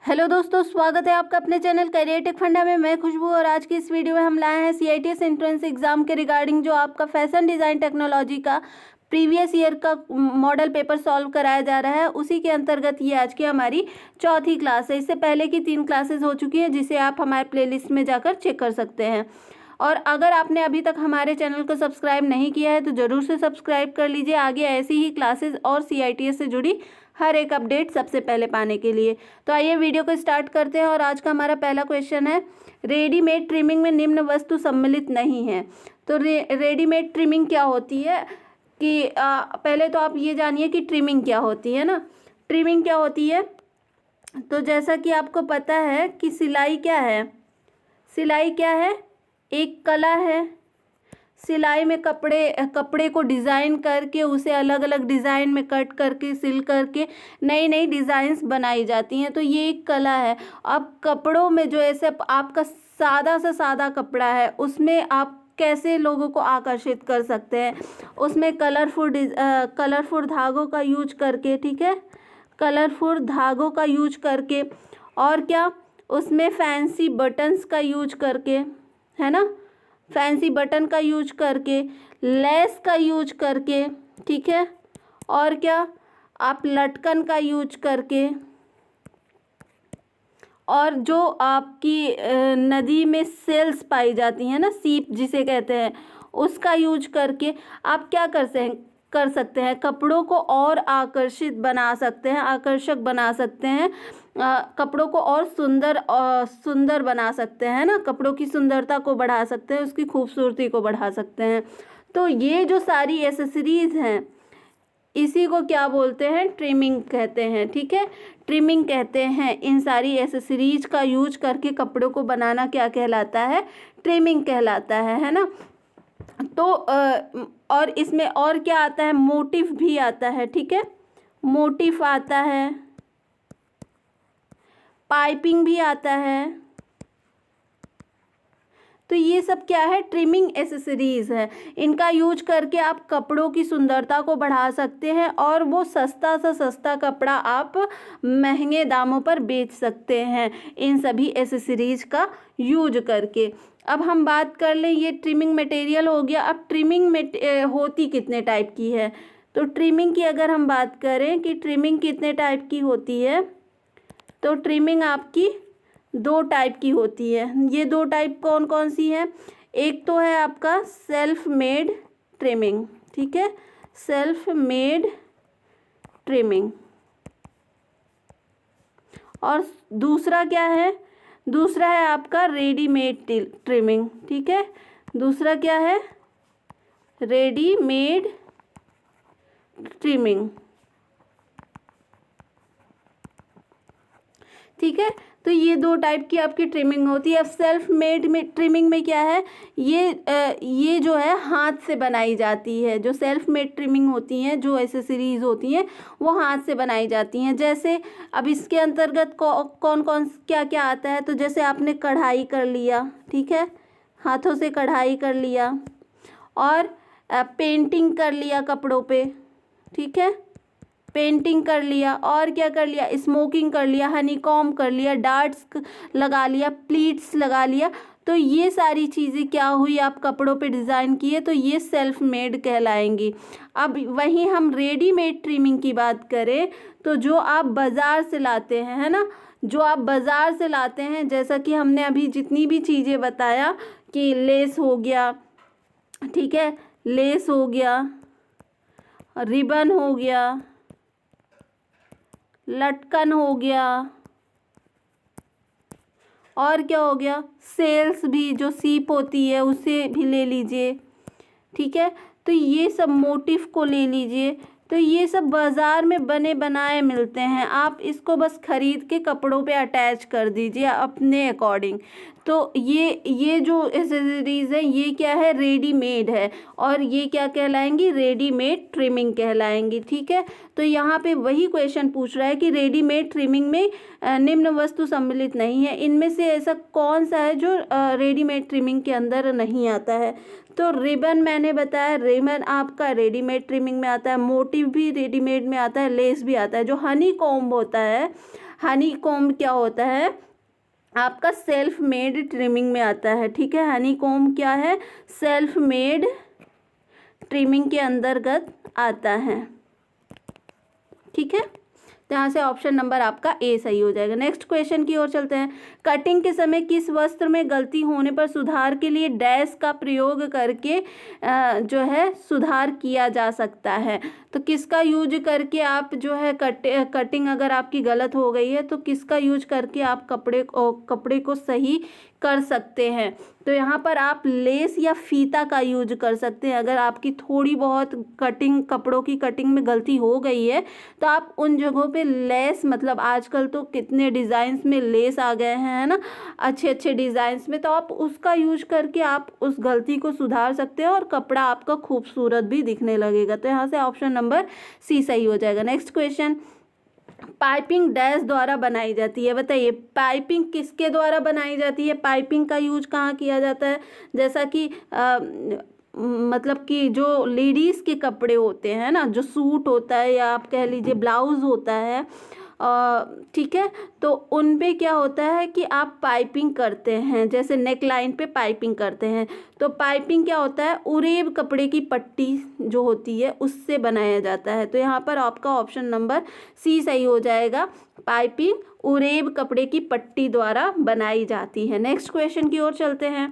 Hello दोस्तों, स्वागत है आपका अपने चैनल करियर टेक फंडा में। मैं खुशबू और आज की इस वीडियो में हम लाए हैं CITS एंट्रेंस एग्जाम के रिगार्डिंग जो आपका फैशन डिज़ाइन टेक्नोलॉजी का प्रीवियस ईयर का मॉडल पेपर सॉल्व कराया जा रहा है। उसी के अंतर्गत ये आज की हमारी चौथी क्लास है। इससे पहले की 3 क्लासेस हो चुकी हैं जिसे आप हमारे प्लेलिस्ट में जाकर चेक कर सकते हैं। और अगर आपने अभी तक हमारे चैनल को सब्सक्राइब नहीं किया है तो ज़रूर से सब्सक्राइब कर लीजिए आगे ऐसी ही क्लासेस और CITS से जुड़ी हर एक अपडेट सबसे पहले पाने के लिए। तो आइए वीडियो को स्टार्ट करते हैं और आज का हमारा पहला क्वेश्चन है, रेडीमेड ट्रिमिंग में निम्न वस्तु सम्मिलित नहीं है। तो रेडीमेड ट्रिमिंग क्या होती है कि पहले तो आप ये जानिए कि ट्रिमिंग क्या होती है ना। ट्रिमिंग क्या होती है, तो जैसा कि आपको पता है कि सिलाई क्या है, सिलाई क्या है, एक कला है। सिलाई में कपड़े को डिज़ाइन करके उसे अलग अलग डिज़ाइन में कट करके सिल करके नई नई डिज़ाइंस बनाई जाती हैं, तो ये एक कला है। अब कपड़ों में जो ऐसे आपका सादा से सादा कपड़ा है उसमें आप कैसे लोगों को आकर्षित कर सकते हैं, उसमें कलरफुल धागों का यूज करके, ठीक है, कलरफुल धागों का यूज करके, और क्या उसमें फैंसी बटन्स का यूज करके, है ना, फैंसी बटन का यूज करके, लेस का यूज करके, ठीक है, और क्या आप लटकन का यूज करके, और जो आपकी नदी में सेल्स पाई जाती हैं ना, सीप जिसे कहते हैं, उसका यूज करके आप क्या कर सकते हैं, कपड़ों को और आकर्षित बना सकते हैं, आकर्षक बना सकते हैं, कपड़ों को और सुंदर बना सकते हैं ना, कपड़ों की सुंदरता को बढ़ा सकते हैं, उसकी खूबसूरती को बढ़ा सकते हैं। तो ये जो सारी एसेसरीज हैं इसी को क्या बोलते हैं, ट्रिमिंग कहते हैं, ठीक है, ट्रिमिंग कहते हैं। इन सारी एसेसरीज का यूज करके कपड़ों को बनाना क्या कहलाता है, ट्रिमिंग कहलाता है ना। तो और इसमें और क्या आता है, मोटिफ भी आता है, ठीक है, मोटिफ आता है, पाइपिंग भी आता है। तो ये सब क्या है, ट्रिमिंग एसेसरीज है। इनका यूज करके आप कपड़ों की सुंदरता को बढ़ा सकते हैं और वो सस्ता से सस्ता कपड़ा आप महंगे दामों पर बेच सकते हैं इन सभी एसेसरीज का यूज करके। अब हम बात कर लें, ये ट्रिमिंग मटेरियल हो गया। अब ट्रिमिंग होती कितने टाइप की है, तो ट्रिमिंग की अगर हम बात करें कि ट्रिमिंग कितने टाइप की होती है, तो ट्रिमिंग आपकी 2 टाइप की होती है। ये 2 टाइप कौन कौन सी है, एक तो है आपका सेल्फ मेड ट्रिमिंग, ठीक है, सेल्फ मेड ट्रिमिंग, और दूसरा क्या है, दूसरा है आपका रेडीमेड ट्रिमिंग, ठीक है, दूसरा क्या है, रेडीमेड ट्रिमिंग, ठीक है। तो ये 2 टाइप की आपकी ट्रिमिंग होती है। अब सेल्फ मेड में ट्रिमिंग में क्या है, ये जो है हाथ से बनाई जाती है। जो सेल्फ मेड ट्रिमिंग होती हैं, जो एसेसरीज होती हैं, वो हाथ से बनाई जाती हैं। जैसे अब इसके अंतर्गत कौन कौन क्या क्या आता है, तो जैसे आपने कढ़ाई कर लिया, ठीक है, हाथों से कढ़ाई कर लिया, और पेंटिंग कर लिया कपड़ों पे, ठीक है, पेंटिंग कर लिया, और क्या कर लिया, स्मोकिंग कर लिया, हनीकॉम्ब कर लिया, डार्ट्स लगा लिया, प्लीट्स लगा लिया। तो ये सारी चीज़ें क्या हुई, आप कपड़ों पे डिज़ाइन किए, तो ये सेल्फ मेड कहलाएंगी। अब वहीं हम रेडीमेड ट्रिमिंग की बात करें तो जो आप बाज़ार से लाते हैं, है ना, जो आप बाज़ार से लाते हैं, जैसा कि हमने अभी जितनी भी चीज़ें बताया कि लेस हो गया, ठीक है, लेस हो गया, रिबन हो गया, लटकन हो गया, और क्या हो गया, सेल्स भी, जो सीप होती है उसे भी ले लीजिए, ठीक है। तो ये सब मोटिफ को ले लीजिए। तो ये सब बाज़ार में बने बनाए मिलते हैं, आप इसको बस ख़रीद के कपड़ों पे अटैच कर दीजिए अपने अकॉर्डिंग। तो ये जो एसेसरीज़ है ये क्या है, रेडीमेड है, और ये क्या कहलाएंगी, रेडीमेड ट्रिमिंग कहलाएंगी, ठीक है। तो यहाँ पे वही क्वेश्चन पूछ रहा है कि रेडीमेड ट्रिमिंग में निम्न वस्तु सम्मिलित नहीं है, इनमें से ऐसा कौन सा है जो रेडीमेड ट्रिमिंग के अंदर नहीं आता है। तो रिबन मैंने बताया, रिबन आपका रेडीमेड ट्रिमिंग में आता है, मोटिव भी रेडीमेड में आता है, लेस भी आता है। जो हनी कॉम्ब होता है, हनी कॉम्ब क्या होता है, आपका सेल्फ मेड ट्रिमिंग में आता है, ठीक है। हनी कॉम्ब क्या है, सेल्फ मेड ट्रिमिंग के अंतर्गत आता है, ठीक है। तो यहाँ से ऑप्शन नंबर आपका ए सही हो जाएगा। नेक्स्ट क्वेश्चन की ओर चलते हैं। कटिंग के समय किस वस्त्र में गलती होने पर सुधार के लिए डैश का प्रयोग करके जो है सुधार किया जा सकता है। तो किसका यूज करके आप जो है कटिंग अगर आपकी गलत हो गई है तो किसका यूज करके आप कपड़े को सही कर सकते हैं। तो यहाँ पर आप लेस या फीता का यूज कर सकते हैं। अगर आपकी थोड़ी बहुत कपड़ों की कटिंग में गलती हो गई है तो आप उन जगहों पे लेस, मतलब आजकल तो कितने डिज़ाइंस में लेस आ गए हैं, है ना, अच्छे अच्छे डिज़ाइंस में, तो आप उसका यूज करके आप उस गलती को सुधार सकते हैं और कपड़ा आपका खूबसूरत भी दिखने लगेगा। तो यहाँ से ऑप्शन नंबर सी सही हो जाएगा। नेक्स्ट क्वेश्चन, पाइपिंग डैश द्वारा बनाई जाती है। बताइए पाइपिंग किसके द्वारा बनाई जाती है, पाइपिंग का यूज कहाँ किया जाता है। जैसा कि मतलब कि जो लेडीज़ के कपड़े होते हैं ना, जो सूट होता है या आप कह लीजिए ब्लाउज़ होता है, ठीक है, तो उन पे क्या होता है कि आप पाइपिंग करते हैं, जैसे नेक लाइन पे पाइपिंग करते हैं। तो पाइपिंग क्या होता है, उरेब कपड़े की पट्टी जो होती है उससे बनाया जाता है। तो यहाँ पर आपका ऑप्शन नंबर सी सही हो जाएगा, पाइपिंग उरेब कपड़े की पट्टी द्वारा बनाई जाती है। नेक्स्ट क्वेश्चन की ओर चलते हैं।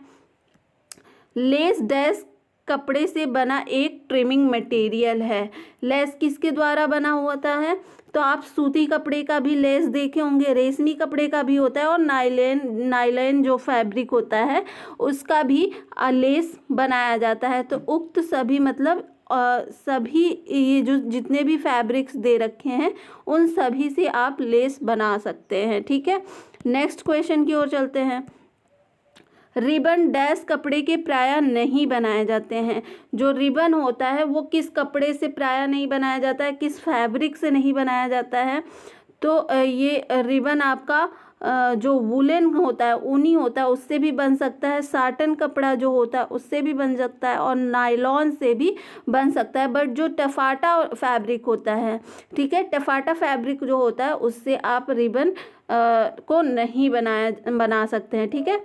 लेस डैश कपड़े से बना एक ट्रिमिंग मटेरियल है। लेस किसके द्वारा बना होता है, तो आप सूती कपड़े का भी लेस देखे होंगे, रेशमी कपड़े का भी होता है और नायलॉन जो फैब्रिक होता है उसका भी लेस बनाया जाता है। तो उक्त सभी मतलब सभी ये जो जितने भी फैब्रिक्स दे रखे हैं उन सभी से आप लेस बना सकते हैं, ठीक है। नेक्स्ट क्वेश्चन की ओर चलते हैं। रिबन डैश कपड़े के प्रायः नहीं बनाए जाते हैं। जो रिबन होता है वो किस कपड़े से प्रायः नहीं बनाया जाता है, किस फैब्रिक से नहीं बनाया जाता है। तो ये रिबन आपका जो वुलन होता है, ऊनी होता है, उससे भी बन सकता है, साटन कपड़ा जो होता है उससे भी बन सकता है और नायलॉन से भी बन सकता है। बट जो टफाटा फैब्रिक होता है, ठीक है, टफाटा फैब्रिक जो होता है उससे आप रिबन को नहीं बना सकते हैं, ठीक है।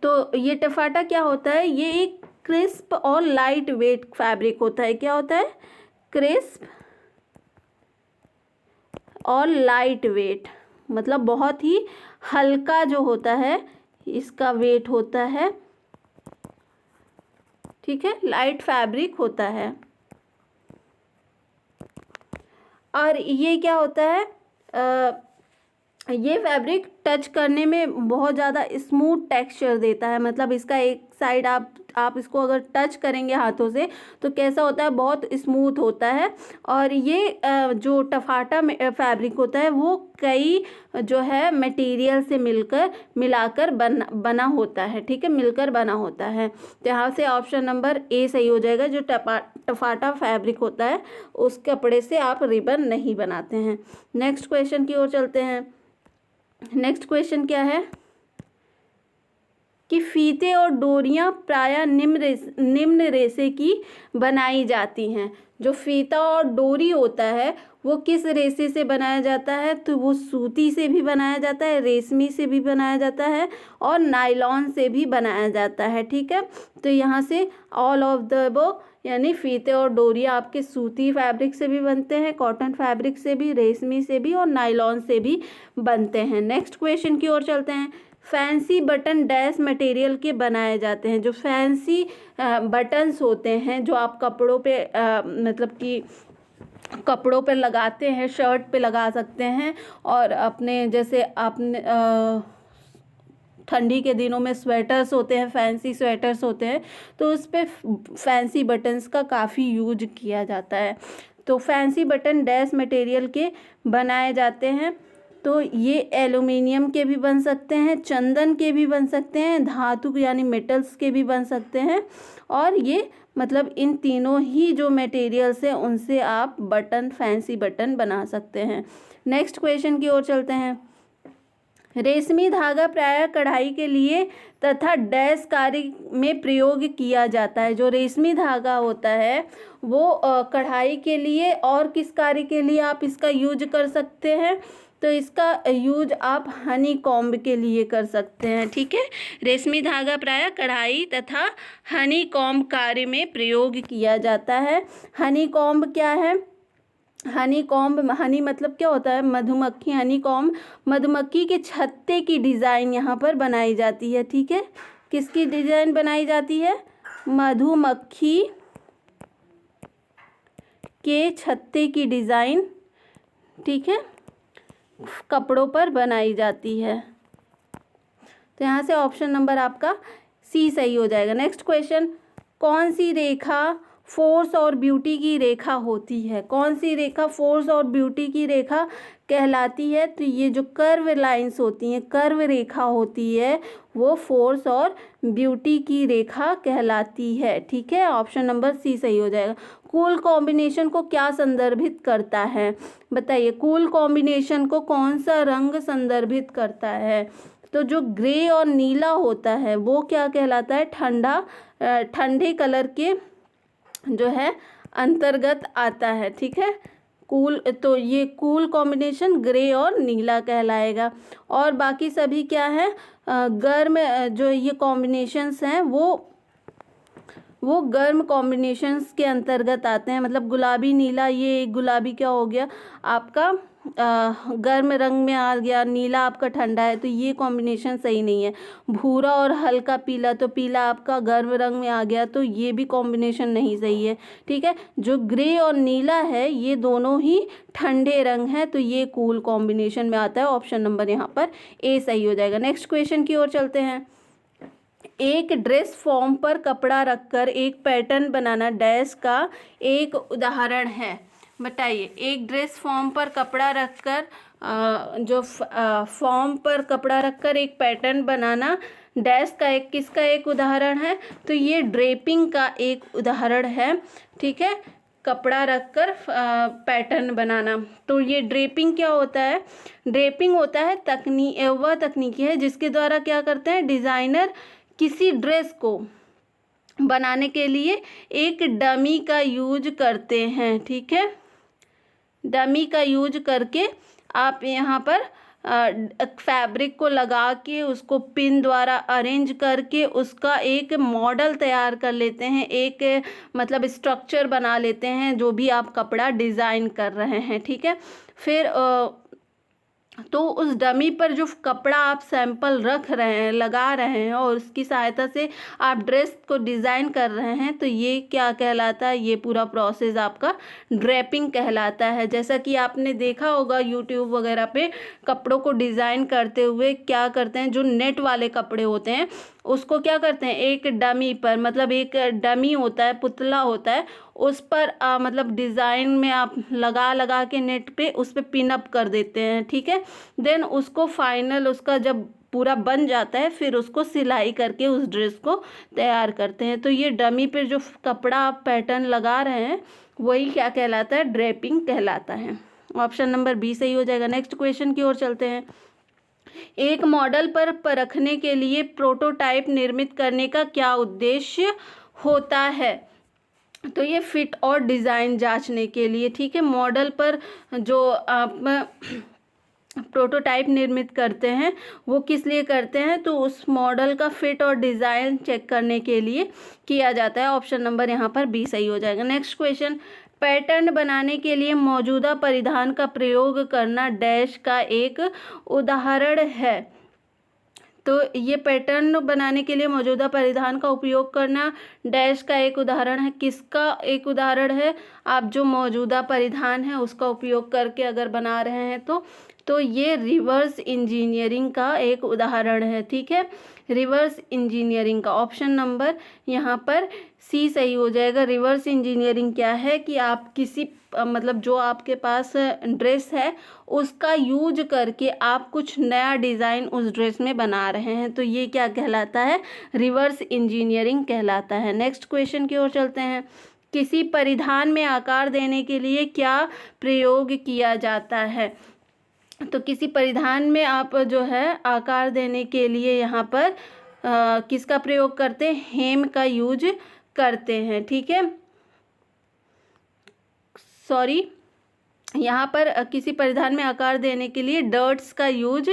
तो ये टफाटा क्या होता है, ये एक क्रिस्प और लाइट वेट फैब्रिक होता है। क्या होता है, क्रिस्प और लाइट वेट, मतलब बहुत ही हल्का जो होता है इसका वेट होता है, ठीक है, लाइट फैब्रिक होता है। और ये क्या होता है, ये फैब्रिक टच करने में बहुत ज़्यादा स्मूथ टेक्सचर देता है। मतलब इसका एक साइड आप इसको अगर टच करेंगे हाथों से तो कैसा होता है, बहुत स्मूथ होता है। और ये जो टफाटा फैब्रिक होता है वो कई जो है मटेरियल से मिलाकर बना होता है, ठीक है, मिलकर बना होता है। तो यहाँ से ऑप्शन नंबर ए सही हो जाएगा। जो टफाटा फैब्रिक होता है उस कपड़े से आप रिबन नहीं बनाते हैं। नेक्स्ट क्वेश्चन की ओर चलते हैं। नेक्स्ट क्वेश्चन क्या है कि फीते और डोरियां प्रायः निम्न रेशे की बनाई जाती हैं। जो फीता और डोरी होता है वो किस रेशे से बनाया जाता है, तो वो सूती से भी बनाया जाता है, रेशमी से भी बनाया जाता है और नायलॉन से भी बनाया जाता है, ठीक है। तो यहाँ से ऑल ऑफ द अबव, यानी फीते और डोरियां आपके सूती फैब्रिक से भी बनते हैं, कॉटन फैब्रिक से भी, रेशमी से भी और नायलॉन से भी बनते हैं। नेक्स्ट क्वेश्चन की ओर चलते हैं। फैंसी बटन डैश मटेरियल के बनाए जाते हैं। जो फैंसी बटन्स होते हैं जो आप कपड़ों पे मतलब कि कपड़ों पे लगाते हैं, शर्ट पे लगा सकते हैं और अपने जैसे आपने ठंडी के दिनों में स्वेटर्स होते हैं, फैंसी स्वेटर्स होते हैं, तो उस पर फैंसी बटन्स का काफ़ी यूज किया जाता है। तो फैंसी बटन डैश मटेरियल के बनाए जाते हैं। तो ये एल्युमिनियम के भी बन सकते हैं, चंदन के भी बन सकते हैं, धातु यानी मेटल्स के भी बन सकते हैं और ये मतलब इन तीनों ही जो मटेरियल्स हैं उनसे आप बटन, फैंसी बटन बना सकते हैं। नेक्स्ट क्वेश्चन की ओर चलते हैं। रेशमी धागा प्रायः कढ़ाई के लिए तथा डैश कार्य में प्रयोग किया जाता है। जो रेशमी धागा होता है वो कढ़ाई के लिए और किस कार्य के लिए आप इसका यूज कर सकते हैं, तो इसका यूज आप हनी कॉम्ब के लिए कर सकते हैं, ठीक है। रेशमी धागा प्रायः कढ़ाई तथा हनी कॉम्ब कार्य में प्रयोग किया जाता है। हनी कॉम्ब क्या है? हनी कॉम्ब, हनी मतलब क्या होता है? मधुमक्खी। हनी कॉम्ब मधुमक्खी के छत्ते की डिज़ाइन यहाँ पर बनाई जाती है, ठीक है। किसकी डिज़ाइन बनाई जाती है? मधुमक्खी के छत्ते की डिज़ाइन, ठीक है, कपड़ों पर बनाई जाती है। तो यहाँ से ऑप्शन नंबर आपका सी सही हो जाएगा। नेक्स्ट क्वेश्चन, कौन सी रेखा फोर्स और ब्यूटी की रेखा होती है? कौन सी रेखा फोर्स और ब्यूटी की रेखा कहलाती है? तो ये जो कर्व लाइंस होती हैं, कर्व रेखा होती है, वो फोर्स और ब्यूटी की रेखा कहलाती है, ठीक है। ऑप्शन नंबर सी सही हो जाएगा। कूल कॉम्बिनेशन को क्या संदर्भित करता है? बताइए, कूल कॉम्बिनेशन को कौन सा रंग संदर्भित करता है? तो जो ग्रे और नीला होता है वो क्या कहलाता है? ठंडे कलर के जो है अंतर्गत आता है, ठीक है। कूल, तो ये कूल कॉम्बिनेशन ग्रे और नीला कहलाएगा। और बाकी सभी क्या है? गर्म, जो ये कॉम्बिनेशंस हैं वो गर्म कॉम्बिनेशंस के अंतर्गत आते हैं। मतलब गुलाबी नीला, ये गुलाबी क्या हो गया आपका? गर्म रंग में आ गया, नीला आपका ठंडा है, तो ये कॉम्बिनेशन सही नहीं है। भूरा और हल्का पीला, तो पीला आपका गर्म रंग में आ गया, तो ये भी कॉम्बिनेशन नहीं सही है, ठीक है। जो ग्रे और नीला है ये दोनों ही ठंडे रंग हैं, तो ये कूल कॉम्बिनेशन में आता है। ऑप्शन नंबर यहाँ पर ए सही हो जाएगा। नेक्स्ट क्वेश्चन की ओर चलते हैं। एक ड्रेस फॉर्म पर कपड़ा रखकर एक पैटर्न बनाना डैश का एक उदाहरण है। बताइए, एक ड्रेस फॉर्म पर कपड़ा रखकर फॉर्म पर कपड़ा रखकर एक पैटर्न बनाना डैश का एक, किसका एक उदाहरण है? तो ये ड्रेपिंग का एक उदाहरण है, ठीक है। कपड़ा रखकर पैटर्न बनाना, तो ये ड्रेपिंग क्या होता है? ड्रेपिंग होता है वह तकनीकी है जिसके द्वारा क्या करते हैं? डिज़ाइनर किसी ड्रेस को बनाने के लिए एक डमी का यूज करते हैं, ठीक है। डमी का यूज करके आप यहाँ पर फैब्रिक को लगा के उसको पिन द्वारा अरेंज करके उसका एक मॉडल तैयार कर लेते हैं, एक मतलब स्ट्रक्चर बना लेते हैं जो भी आप कपड़ा डिज़ाइन कर रहे हैं, ठीक है। फिर तो उस डमी पर जो कपड़ा आप सैंपल रख रहे हैं, लगा रहे हैं और उसकी सहायता से आप ड्रेस को डिज़ाइन कर रहे हैं, तो ये क्या कहलाता है? ये पूरा प्रोसेस आपका ड्रेपिंग कहलाता है। जैसा कि आपने देखा होगा यूट्यूब वगैरह पे कपड़ों को डिज़ाइन करते हुए क्या करते हैं, जो नेट वाले कपड़े होते हैं उसको क्या करते हैं, एक डमी पर, मतलब एक डमी होता है, पुतला होता है, उस पर मतलब डिज़ाइन में आप लगा के नेट पे उस पर पिन अप कर देते हैं, ठीक है। देन उसको फाइनल, उसका जब पूरा बन जाता है फिर उसको सिलाई करके उस ड्रेस को तैयार करते हैं। तो ये डमी पे जो कपड़ा आप पैटर्न लगा रहे हैं वही क्या कहलाता है? ड्रेपिंग कहलाता है। ऑप्शन नंबर बी सही हो जाएगा। नेक्स्ट क्वेश्चन की ओर चलते हैं। एक मॉडल पर परखने के लिए प्रोटोटाइप निर्मित करने का क्या उद्देश्य होता है? तो ये फिट और डिज़ाइन जांचने के लिए, ठीक है। मॉडल पर जो आप प्रोटोटाइप निर्मित करते हैं वो किस लिए करते हैं? तो उस मॉडल का फिट और डिज़ाइन चेक करने के लिए किया जाता है। ऑप्शन नंबर यहाँ पर बी सही हो जाएगा। नेक्स्ट क्वेश्चन, पैटर्न बनाने के लिए मौजूदा परिधान का प्रयोग करना डैश का एक उदाहरण है। तो ये पैटर्न बनाने के लिए मौजूदा परिधान का उपयोग करना डैश का एक उदाहरण है। किसका एक उदाहरण है? आप जो मौजूदा परिधान है उसका उपयोग करके अगर बना रहे हैं तो ये रिवर्स इंजीनियरिंग का एक उदाहरण है, ठीक है। रिवर्स इंजीनियरिंग का ऑप्शन नंबर यहाँ पर सी सही हो जाएगा। रिवर्स इंजीनियरिंग क्या है कि आप किसी मतलब जो आपके पास ड्रेस है उसका यूज करके आप कुछ नया डिज़ाइन उस ड्रेस में बना रहे हैं, तो ये क्या कहलाता है? रिवर्स इंजीनियरिंग कहलाता है। नेक्स्ट क्वेश्चन की ओर चलते हैं। किसी परिधान में आकार देने के लिए क्या प्रयोग किया जाता है? तो किसी परिधान में आप जो है आकार देने के लिए यहाँ पर किसका प्रयोग करते हैं? हेम का यूज करते हैं, ठीक है। सॉरी, यहाँ पर किसी परिधान में आकार देने के लिए डर्ट्स का यूज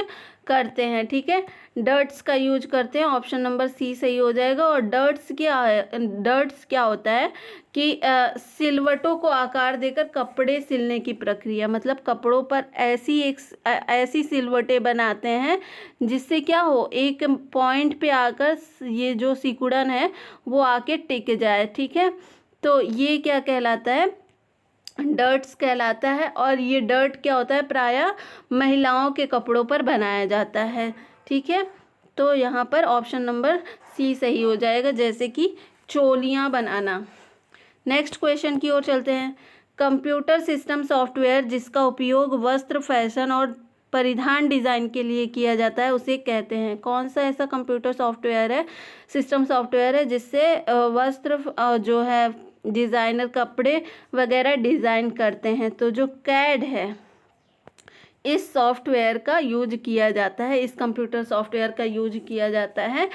करते हैं। ठीक है, डर्ट्स का यूज करते हैं, ऑप्शन नंबर सी सही हो जाएगा। और डर्ट्स क्या है, डर्ट्स क्या होता है कि सिलवटों को आकार देकर कपड़े सिलने की प्रक्रिया, मतलब कपड़ों पर ऐसी सिलवटें बनाते हैं जिससे क्या हो, एक पॉइंट पे आकर ये जो सिकुड़न है वो आके टिक जाए। ठीक है, तो ये क्या कहलाता है, डर्ट्स कहलाता है। और ये डर्ट क्या होता है, प्रायः महिलाओं के कपड़ों पर बनाया जाता है। ठीक है, तो यहाँ पर ऑप्शन नंबर सी सही हो जाएगा, जैसे कि चोलियाँ बनाना। नेक्स्ट क्वेश्चन की ओर चलते हैं। कंप्यूटर सिस्टम सॉफ्टवेयर जिसका उपयोग वस्त्र, फैशन और परिधान डिज़ाइन के लिए किया जाता है उसे कहते हैं। कौन सा ऐसा कंप्यूटर सॉफ्टवेयर है, सिस्टम सॉफ्टवेयर है जिससे वस्त्र जो है डिज़ाइनर कपड़े वगैरह डिज़ाइन करते हैं? तो जो कैड है, इस सॉफ्टवेयर का यूज किया जाता है, इस कंप्यूटर सॉफ्टवेयर का यूज किया जाता है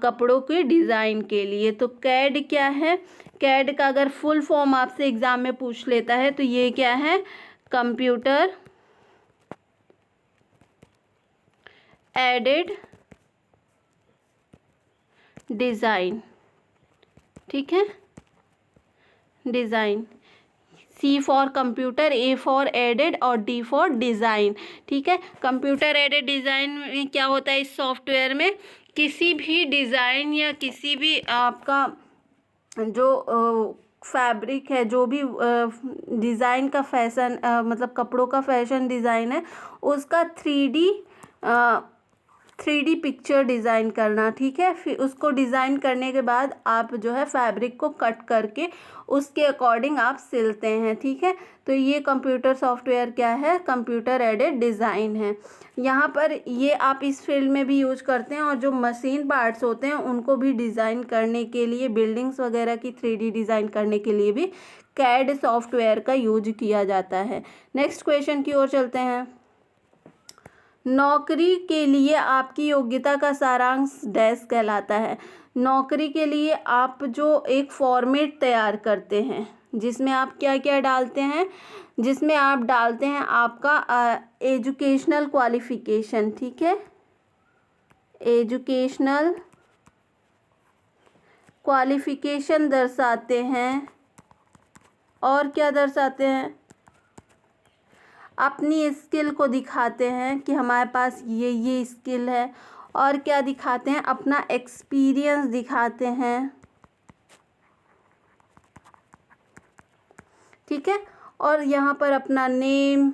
कपड़ों के डिज़ाइन के लिए। तो कैड क्या है, कैड का अगर फुल फॉर्म आपसे एग्ज़ाम में पूछ लेता है तो ये क्या है, कंप्यूटर एडेड डिज़ाइन। ठीक है, design, C for computer, A for aided और डी फॉर डिज़ाइन। ठीक है, कंप्यूटर एडेड डिज़ाइन में क्या होता है, इस सॉफ्टवेयर में किसी भी डिज़ाइन या किसी भी आपका जो फैब्रिक है, जो भी डिज़ाइन का फैशन मतलब कपड़ों का फैशन डिज़ाइन है, उसका 3D पिक्चर डिज़ाइन करना। ठीक है, फिर उसको डिज़ाइन करने के बाद आप जो है फैब्रिक को कट करके उसके अकॉर्डिंग आप सिलते हैं। ठीक है, तो ये कंप्यूटर सॉफ्टवेयर क्या है, कंप्यूटर एडेड डिज़ाइन है। यहाँ पर ये आप इस फील्ड में भी यूज करते हैं, और जो मशीन पार्ट्स होते हैं उनको भी डिज़ाइन करने के लिए, बिल्डिंग्स वगैरह की 3D डिज़ाइन करने के लिए भी कैड सॉफ्टवेयर का यूज किया जाता है। नेक्स्ट क्वेश्चन की ओर चलते हैं। नौकरी के लिए आपकी योग्यता का सारांश डैश कहलाता है। नौकरी के लिए आप जो एक फॉर्मेट तैयार करते हैं जिसमें आप क्या क्या डालते हैं, जिसमें आप डालते हैं आपका एजुकेशनल क्वालिफिकेशन। ठीक है, एजुकेशनल क्वालिफिकेशन दर्शाते हैं, और क्या दर्शाते हैं, अपनी स्किल को दिखाते हैं कि हमारे पास ये स्किल है, और क्या दिखाते हैं, अपना एक्सपीरियंस दिखाते हैं। ठीक है, और यहाँ पर अपना नेम,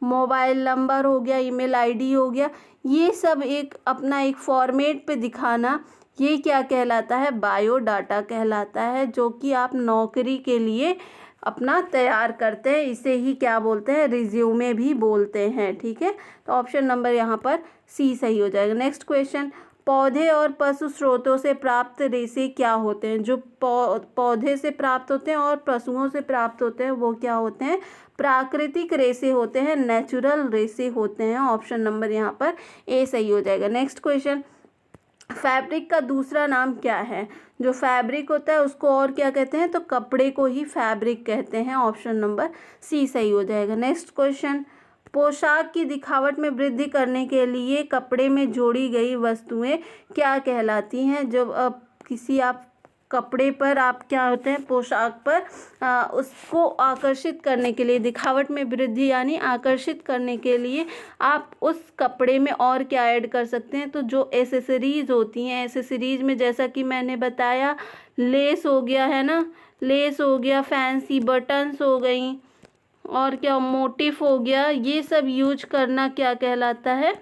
मोबाइल नंबर हो गया, ईमेल आईडी हो गया, ये सब एक अपना एक फॉर्मेट पे दिखाना, ये क्या कहलाता है, बायोडाटा कहलाता है, जो कि आप नौकरी के लिए अपना तैयार करते हैं। इसे ही क्या बोलते हैं, रिज्यूमे भी बोलते हैं। ठीक है, तो ऑप्शन नंबर यहाँ पर सी सही हो जाएगा। नेक्स्ट क्वेश्चन, पौधे और पशु स्रोतों से प्राप्त रेशे क्या होते हैं? जो पौधे से प्राप्त होते हैं और पशुओं से प्राप्त होते हैं वो क्या होते हैं, प्राकृतिक रेशे होते हैं, नेचुरल रेशे होते हैं। ऑप्शन नंबर यहाँ पर ए सही हो जाएगा। नेक्स्ट क्वेश्चन, फैब्रिक का दूसरा नाम क्या है? जो फैब्रिक होता है उसको और क्या कहते हैं, तो कपड़े को ही फैब्रिक कहते हैं। ऑप्शन नंबर सी सही हो जाएगा। नेक्स्ट क्वेश्चन, पोशाक की दिखावट में वृद्धि करने के लिए कपड़े में जोड़ी गई वस्तुएं क्या कहलाती हैं? जब किसी आप कपड़े पर आप क्या होते हैं, पोशाक पर उसको आकर्षित करने के लिए, दिखावट में वृद्धि यानी आकर्षित करने के लिए आप उस कपड़े में और क्या ऐड कर सकते हैं, तो जो एसेसरीज होती हैं, एसेसरीज में जैसा कि मैंने बताया, लेस हो गया है ना, लेस हो गया, फैंसी बटन्स हो गई, और क्या मोटिफ हो गया, ये सब यूज करना क्या कहलाता है,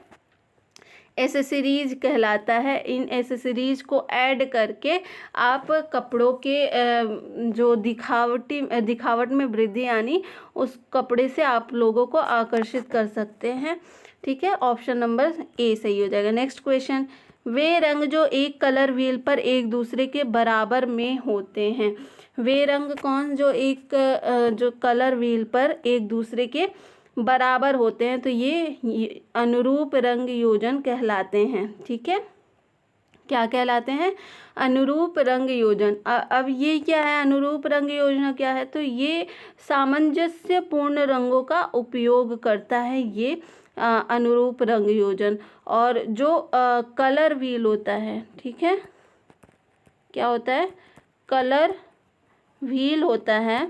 एसेसरीज कहलाता है। इन एसेसरीज को ऐड करके आप कपड़ों के जो दिखावट में वृद्धि यानी उस कपड़े से आप लोगों को आकर्षित कर सकते हैं। ठीक है, ऑप्शन नंबर ए सही हो जाएगा। नेक्स्ट क्वेश्चन, वे रंग जो एक कलर व्हील पर एक दूसरे के बराबर में होते हैं। वे रंग कौन, जो एक जो कलर व्हील पर एक दूसरे के बराबर होते हैं, तो ये अनुरूप रंग योजन कहलाते हैं। ठीक है, क्या कहलाते हैं? अनुरूप रंग योजन। अब ये क्या है? अनुरूप रंग योजना क्या है? तो ये सामंजस्यपूर्ण रंगों का उपयोग करता है ये अनुरूप रंग योजन। और जो कलर व्हील होता है, ठीक है, क्या होता है? कलर व्हील होता है,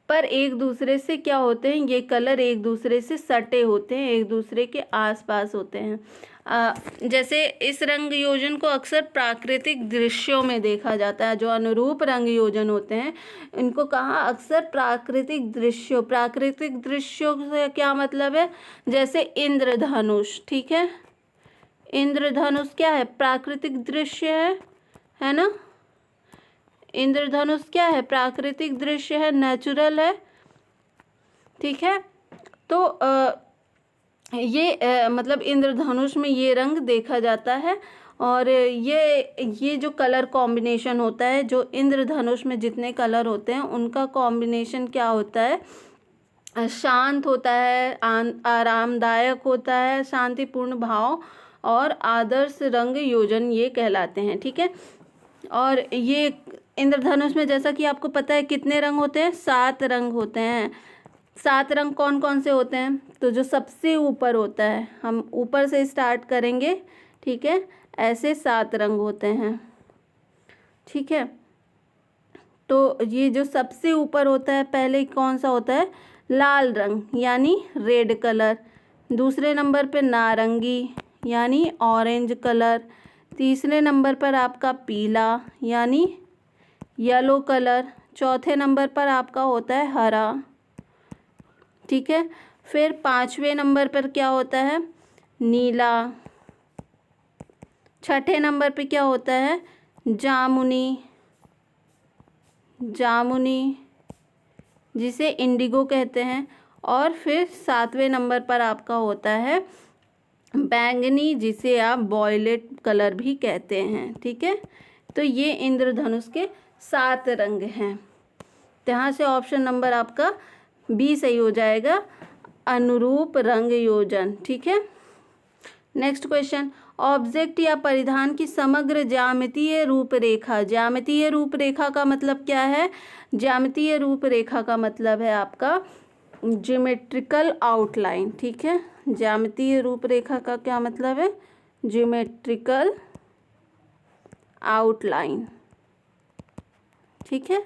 पर एक दूसरे से क्या होते हैं? ये कलर एक दूसरे से सटे होते हैं, एक दूसरे के आसपास होते हैं। जैसे इस रंग योजन को अक्सर प्राकृतिक दृश्यों में देखा जाता है। जो अनुरूप रंग योजन होते हैं इनको कहाँ? अक्सर प्राकृतिक दृश्यों से क्या मतलब है? जैसे इंद्रधनुष, ठीक है, इंद्रधनुष क्या है? प्राकृतिक दृश्य है ना? इंद्रधनुष क्या है? प्राकृतिक दृश्य है, नेचुरल है, ठीक है। तो ये मतलब इंद्रधनुष में ये रंग देखा जाता है। और ये जो कलर कॉम्बिनेशन होता है, जो इंद्रधनुष में जितने कलर होते हैं उनका कॉम्बिनेशन क्या होता है? शांत होता है, आरामदायक होता है, शांतिपूर्ण भाव और आदर्श रंग योजन ये कहलाते हैं, ठीक है। और ये इंद्रधनुष में जैसा कि आपको पता है कितने रंग होते हैं? 7 रंग होते हैं। 7 रंग कौन कौन से होते हैं? तो जो सबसे ऊपर होता है, हम ऊपर से स्टार्ट करेंगे, ठीक है, ऐसे 7 रंग होते हैं, ठीक है। तो ये जो सबसे ऊपर होता है पहले कौन सा होता है? लाल रंग यानी रेड कलर। दूसरे नंबर पे नारंगी यानी ऑरेंज कलर। तीसरे नंबर पर आपका पीला यानी येलो कलर। चौथे नंबर पर आपका होता है हरा, ठीक है। फिर 5वें नंबर पर क्या होता है? नीला। छठे नंबर पे क्या होता है? जामुनी जिसे इंडिगो कहते हैं। और फिर 7वें नंबर पर आपका होता है बैंगनी, जिसे आप वॉयलेट कलर भी कहते हैं, ठीक है। तो ये इंद्रधनुष के 7 रंग हैं। तो यहाँ से ऑप्शन नंबर आपका बी सही हो जाएगा, अनुरूप रंग योजन, ठीक है। नेक्स्ट क्वेश्चन, ऑब्जेक्ट या परिधान की समग्र ज्यामितीय रूपरेखा। ज्यामितीय रूपरेखा का मतलब क्या है? ज्यामितीय रूपरेखा का मतलब है आपका ज्योमेट्रिकल आउटलाइन, ठीक है। ज्यामितीय रूपरेखा का क्या मतलब है? ज्योमेट्रिकल आउटलाइन, ठीक है,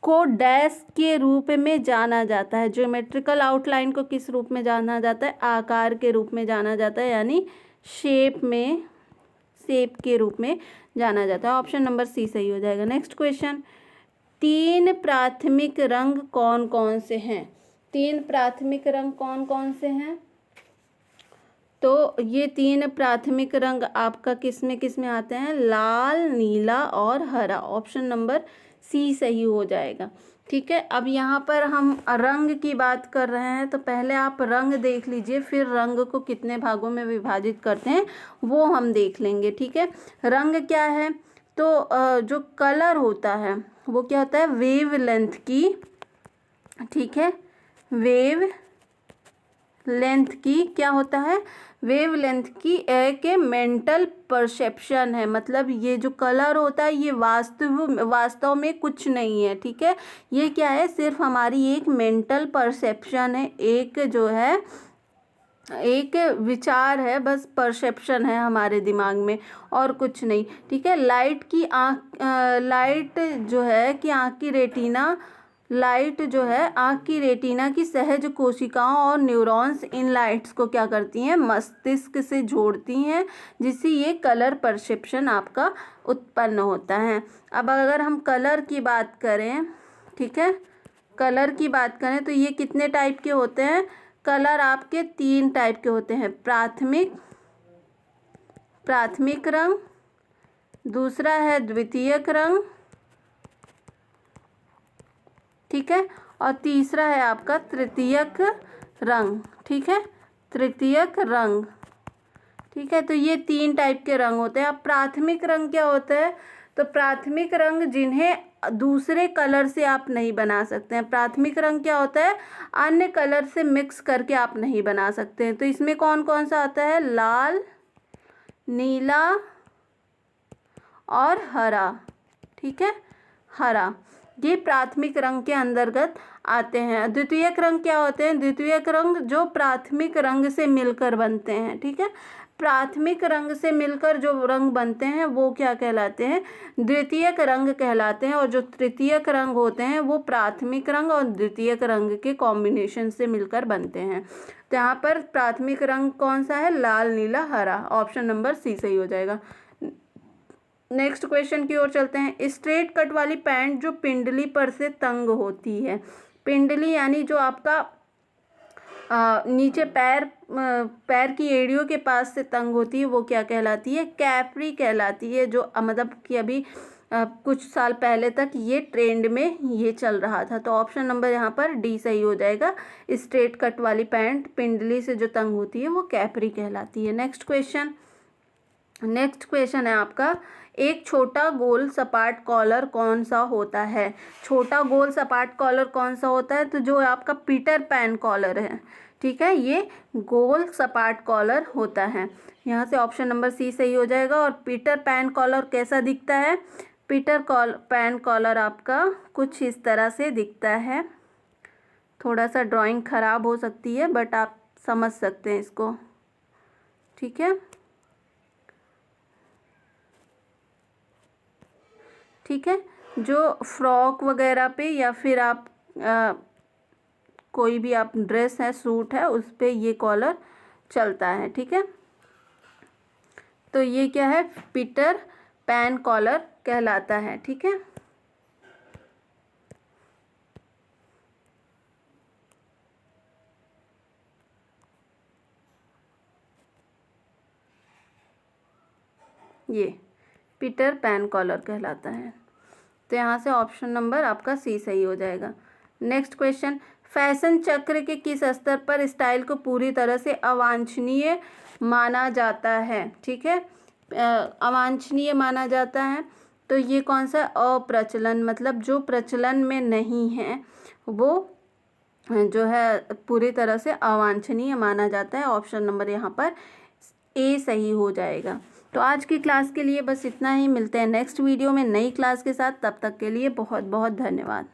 को डैश के रूप में जाना जाता है। ज्योमेट्रिकल आउटलाइन को किस रूप में जाना जाता है? आकार के रूप में जाना जाता है, यानी शेप के रूप में जाना जाता है। ऑप्शन नंबर सी सही हो जाएगा। नेक्स्ट क्वेश्चन, 3 प्राथमिक रंग कौन कौन से हैं? 3 प्राथमिक रंग कौन कौन से हैं? तो ये 3 प्राथमिक रंग आपका किस में आते हैं? लाल, नीला और हरा। ऑप्शन नंबर सी सही हो जाएगा, ठीक है। अब यहाँ पर हम रंग की बात कर रहे हैं, तो पहले आप रंग देख लीजिए, फिर रंग को कितने भागों में विभाजित करते हैं वो हम देख लेंगे, ठीक है। रंग क्या है? तो जो कलर होता है वो क्या होता है? वेव लेंथ की, ठीक है, वेव लेंथ की क्या होता है? वेव लेंथ की एक मेंटल परसेप्शन है। मतलब ये जो कलर होता है ये वास्तव में कुछ नहीं है, ठीक है। ये क्या है? सिर्फ हमारी एक मेंटल परसेप्शन है, एक जो है एक विचार है, बस परसेप्शन है हमारे दिमाग में और कुछ नहीं, ठीक है। लाइट जो है कि लाइट जो है आँख की रेटिना की सहज कोशिकाओं और न्यूरॉन्स इन लाइट्स को क्या करती हैं? मस्तिष्क से जोड़ती हैं, जिससे ये कलर परसेप्शन आपका उत्पन्न होता है। अब अगर हम कलर की बात करें, ठीक है, कलर की बात करें तो ये कितने टाइप के होते हैं? कलर आपके 3 टाइप के होते हैं। प्राथमिक रंग, दूसरा है द्वितीयक रंग, ठीक है, और तीसरा है आपका तृतीयक रंग, ठीक है, तृतीयक रंग, ठीक है। तो ये 3 टाइप के रंग होते हैं। अब प्राथमिक रंग क्या होता है? तो प्राथमिक रंग जिन्हें दूसरे कलर से आप नहीं बना सकते हैं। प्राथमिक रंग क्या होता है? अन्य कलर से मिक्स करके आप नहीं बना सकते हैं। तो इसमें कौन कौन सा आता है? लाल, नीला, और हरा। ठीक है, हरा, ये प्राथमिक रंग के अंतर्गत आते हैं। द्वितीयक रंग क्या होते हैं? द्वितीयक रंग जो प्राथमिक रंग से मिलकर बनते हैं। ठीक है, प्राथमिक रंग से मिलकर जो रंग बनते हैं वो क्या कहलाते हैं? द्वितीयक रंग कहलाते हैं। और जो तृतीयक रंग होते हैं वो प्राथमिक रंग और द्वितीयक रंग के कॉम्बिनेशन से मिलकर बनते हैं। तो यहाँ पर प्राथमिक रंग कौन सा है? लाल, नीला, हरा। ऑप्शन नंबर सी सही हो जाएगा। नेक्स्ट क्वेश्चन की ओर चलते हैं। स्ट्रेट कट वाली पैंट जो पिंडली पर से तंग होती है। पिंडली यानी जो आपका नीचे पैर की एड़ियों के पास से तंग होती है वो क्या कहलाती है? कैप्री कहलाती है। जो मतलब कि अभी कुछ साल पहले तक ये ट्रेंड में ये चल रहा था। तो ऑप्शन नंबर यहाँ पर डी सही हो जाएगा। स्ट्रेट कट वाली पैंट पिंडली से जो तंग होती है वो कैप्री कहलाती है। नेक्स्ट क्वेश्चन है आपका, एक छोटा गोल सपाट कॉलर कौन सा होता है? छोटा गोल सपाट कॉलर कौन सा होता है? तो जो आपका पीटर पैन कॉलर है। ठीक है, ये गोल सपाट कॉलर होता है। यहाँ से ऑप्शन नंबर सी सही हो जाएगा। और पीटर पैन कॉलर कैसा दिखता है? पैन कॉलर आपका कुछ इस तरह से दिखता है। थोड़ा सा ड्राइंग खराब हो सकती है बट आप समझ सकते हैं इसको। ठीक है, ठीक है, जो फ्रॉक वगैरह पे या फिर आप कोई भी आप ड्रेस है, सूट है, उस पे ये कॉलर चलता है। ठीक है, तो ये क्या है? पीटर पैन कॉलर कहलाता है। ठीक है, ये पीटर पैन कॉलर कहलाता है। तो यहाँ से ऑप्शन नंबर आपका सी सही हो जाएगा। नेक्स्ट क्वेश्चन, फैशन चक्र के किस स्तर पर स्टाइल को पूरी तरह से अवांछनीय माना जाता है? ठीक है, अवांछनीय माना जाता है। तो ये कौन सा? अप्रचलन, मतलब जो प्रचलन में नहीं है वो जो है पूरी तरह से अवांछनीय माना जाता है। ऑप्शन नंबर यहाँ पर ए सही हो जाएगा। तो आज की क्लास के लिए बस इतना ही। मिलते हैं नेक्स्ट वीडियो में नई क्लास के साथ। तब तक के लिए बहुत बहुत धन्यवाद।